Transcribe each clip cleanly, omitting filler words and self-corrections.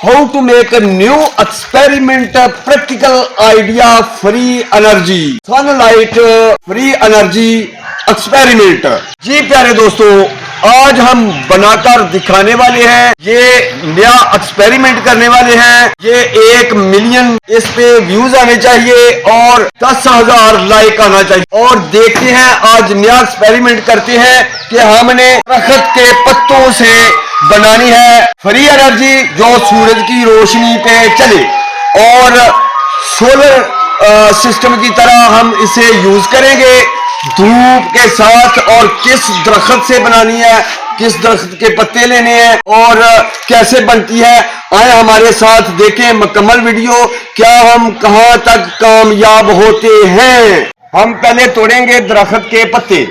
How to make a new experiment practical idea free energy sunlight free energy experiment। जी प्यारे दोस्तों, आज हम बनाकर दिखाने वाले हैं, ये नया एक्सपेरिमेंट करने वाले हैं। ये 1 मिलियन इस पे व्यूज आने चाहिए और 10,000 लाइक आना चाहिए। और देखते हैं आज नया एक्सपेरिमेंट करते हैं कि हमने दरख्त के पत्तों से बनानी है फ्री एनर्जी जो सूरज की रोशनी पे चले और सोलर सिस्टम की तरह हम इसे यूज करेंगे धूप के साथ। और किस दरख्त से बनानी है, किस दरख्त के पत्ते लेने हैं और कैसे बनती है, आए हमारे साथ देखें मुकम्मल वीडियो। क्या हम कहां तक कामयाब होते हैं। हम पहले तोड़ेंगे दरख्त के पत्ते।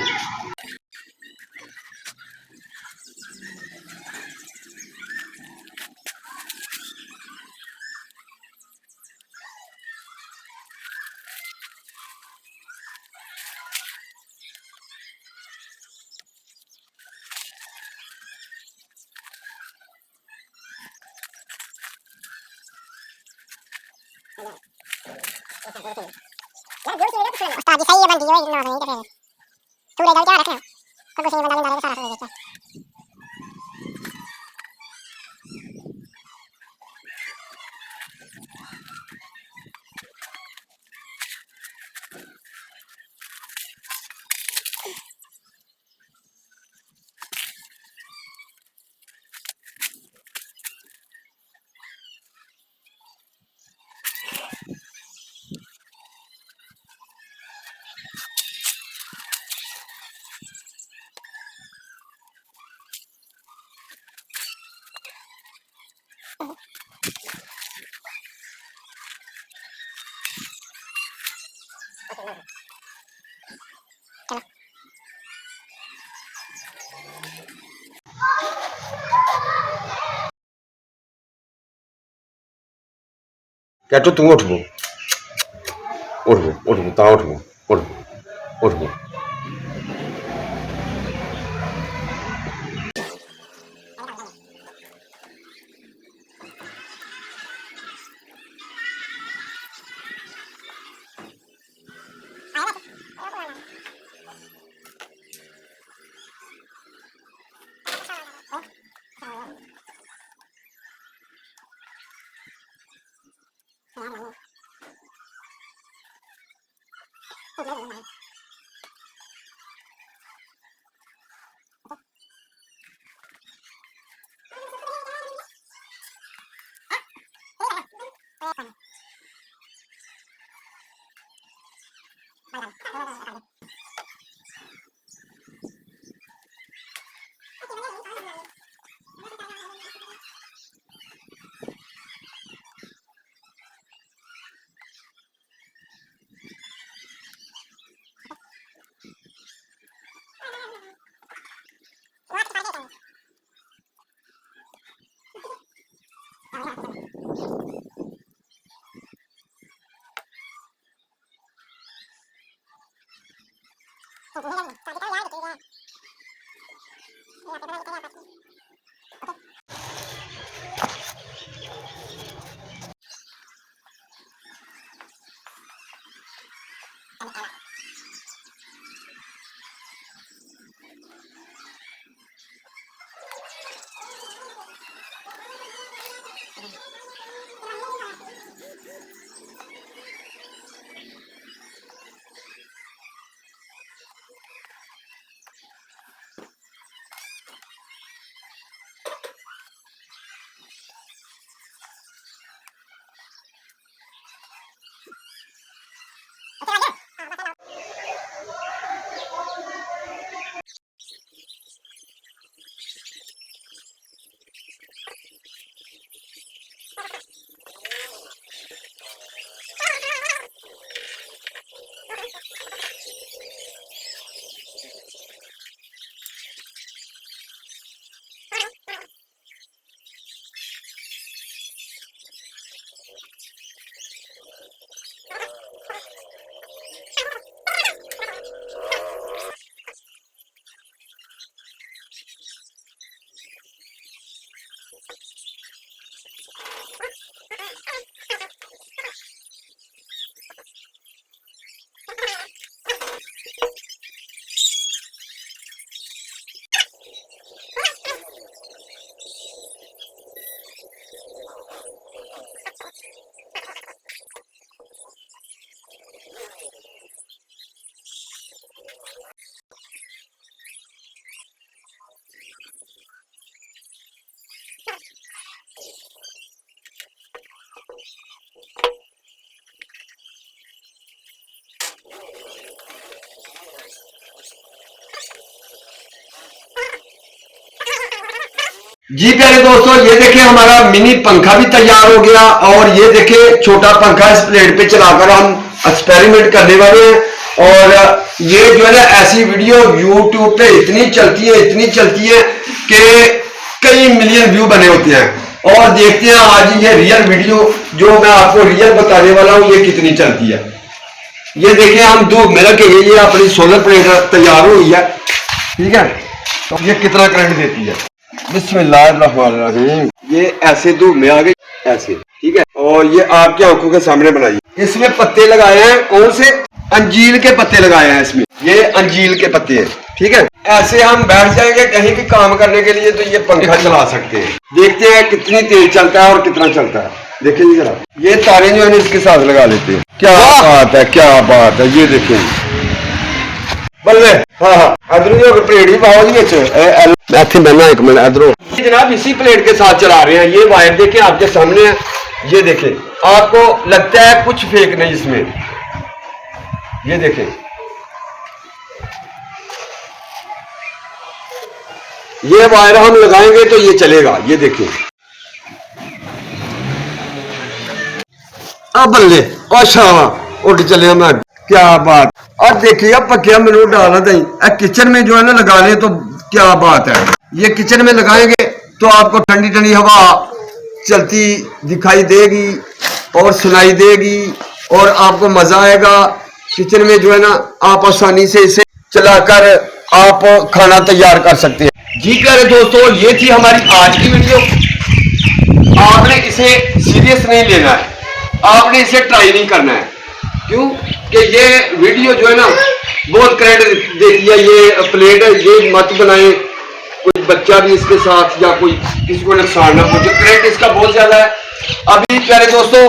उस्ताद जी सही है बन गई है ना नहीं तो फिर तू ले जाओ क्या रखना तो कुछ नहीं बंदा डालेगा सारा ले जाओ। क्या तो तुम उठो उठो उठो ता उठो उठो उठो। जी प्यारे दोस्तों, ये देखिए हमारा मिनी पंखा भी तैयार हो गया और ये देखिए छोटा पंखा इस प्लेट पे चलाकर हम एक्सपेरिमेंट करने वाले हैं। और ये जो है ना ऐसी वीडियो यूट्यूब पे इतनी चलती है कि कई मिलियन व्यू बने होते हैं। और देखते हैं आज ये रियल वीडियो जो मैं आपको रियल बताने वाला हूँ ये कितनी चलती है। ये देखिए हम धूप में रखे ये अपनी सोलर प्लेट तैयार हुई है, ठीक है। तो ये कितना करंट देती है, बिस्मिल्लाहिर्रहमानिर्रहीम। ये ऐसे धूप में आ गई ऐसे, ठीक है। और ये आपकी आंखों के सामने बनाई। इसमें पत्ते लगाए हैं, कौन से? अंजीर के पत्ते लगाए हैं इसमें, ये अंजीर के पत्ते हैं, ठीक है। ऐसे हम बैठ जाएंगे कहीं भी काम करने के लिए तो ये पंखा चला सकते हैं। देखते हैं कितनी तेज चलता है और कितना चलता है। देखिए जरा, ये तारे जो है इसके साथ लगा लेते हैं। क्या बात है, क्या बात है। ये देखिए बल्ले, हाँ इधर प्लेट भी पाओ जी बना एक मिनट इधरों। जनाब इसी प्लेट के साथ चला रहे हैं। ये वायर देखें आपके सामने है, ये देखें। आपको लगता है कुछ फेक नहीं इसमें, ये देखें। ये वायर हम लगाएंगे तो ये चलेगा, ये देखें। अब बल्ले अच्छा उठ चले मैं, क्या बात। और देखिए अब पक्या मैंने डाला दही किचन में जो है ना लगा ले तो क्या बात है। ये किचन में लगाएंगे तो आपको ठंडी ठंडी हवा चलती दिखाई देगी और सुनाई देगी और आपको मजा आएगा। किचन में जो है ना आप आसानी से इसे चलाकर आप खाना तैयार कर सकते हैं। जी प्यारे दोस्तों, ये थी हमारी आज की वीडियो। आपने इसे सीरियस नहीं लेना है, आपने इसे ट्राई नहीं करना है। क्यों कि ये वीडियो जो है ना बहुत करंट देती है। ये प्लेट है, ये मत बनाए, कोई बच्चा भी इसके साथ या कोई किसी को नुकसान ना पहुंचे। करंट इसका बहुत ज्यादा है। अभी प्यारे दोस्तों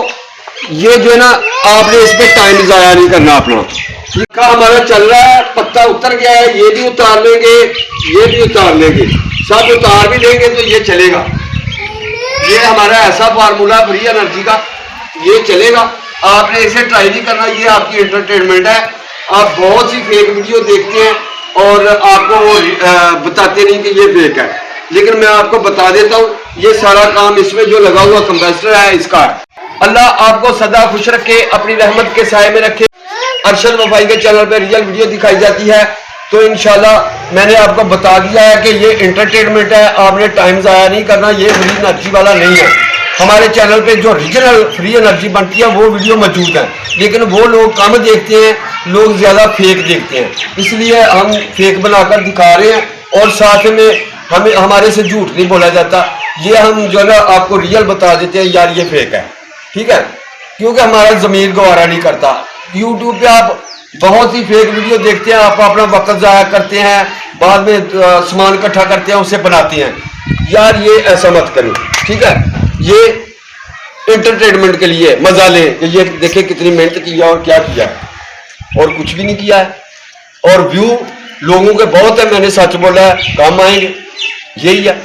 ये जो है ना आपने इस पे टाइम जाया नहीं करना अपना। का हमारा चल रहा है, पत्ता उतर गया है, ये भी उतार लेंगे, ये भी उतार लेंगे, सब उतार भी लेंगे तो ये चलेगा। ये हमारा ऐसा फार्मूला फ्री एनर्जी का, ये चलेगा। आपने इसे ट्राई नहीं करना, ये आपकी एंटरटेनमेंट है। आप बहुत सी फेक वीडियो देखते हैं और आपको वो बताते नहीं कि ये फेक है, लेकिन मैं आपको बता देता हूँ ये सारा काम इसमें जो लगा हुआ कंप्रेसर है इसका। अल्लाह आपको सदा खुश रखे, अपनी रहमत के साए में रखे। अरशद वफाई के चैनल पर रियल वीडियो दिखाई जाती है तो इंशाल्लाह मैंने आपको बता दिया है कि ये एंटरटेनमेंट है, आपने टाइम ज़ाया नहीं करना। ये फ्री एनर्जी वाला नहीं है। हमारे चैनल पे जो रीजनल फ्री एनर्जी बनती है वो वीडियो मौजूद है, लेकिन वो लोग कम देखते हैं, लोग ज़्यादा फेक देखते हैं, इसलिए हम फेक बनाकर दिखा रहे हैं। और साथ में हमें हमारे से झूठ नहीं बोला जाता, ये हम जो है आपको रियल बता देते हैं यार ये फेक है, ठीक है। क्योंकि हमारा ज़मीर गवारा नहीं करता। यूट्यूब पे आप बहुत सी फेक वीडियो देखते हैं, आप अपना वक्त ज़ाया करते हैं, बाद में सामान इकट्ठा करते हैं उसे बनाते हैं। यार ये ऐसा मत करें, ठीक है। ये एंटरटेनमेंट के लिए मजा ले, ये देखे कितनी मेहनत की है और क्या किया है और कुछ भी नहीं किया है। और व्यू लोगों के बहुत है, मैंने सच बोला है, काम आएंगे, यही है।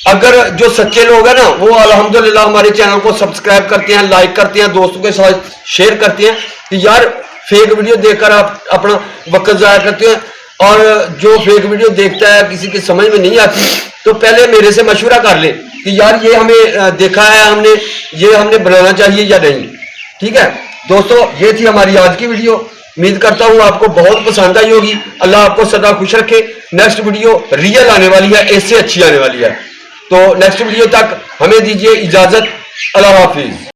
अगर जो सच्चे लोग हैं ना वो अल्हम्दुलिल्लाह हमारे चैनल को सब्सक्राइब करते हैं, लाइक करते हैं, दोस्तों के साथ शेयर करते हैं कि यार फेक वीडियो देखकर आप अपना वक्त ज़ाया करते हैं। और जो फेक वीडियो देखता है किसी की समझ में नहीं आती तो पहले मेरे से मशवरा कर ले कि यार ये हमें देखा है, हमने बनाना चाहिए या नहीं, ठीक है। दोस्तों ये थी हमारी आज की वीडियो, उम्मीद करता हूँ आपको बहुत पसंद आई होगी। अल्लाह आपको सदा खुश रखे। नेक्स्ट वीडियो रियल आने वाली है, इससे अच्छी आने वाली है। तो नेक्स्ट वीडियो तक हमें दीजिए इजाजत। अल्लाह हाफिज।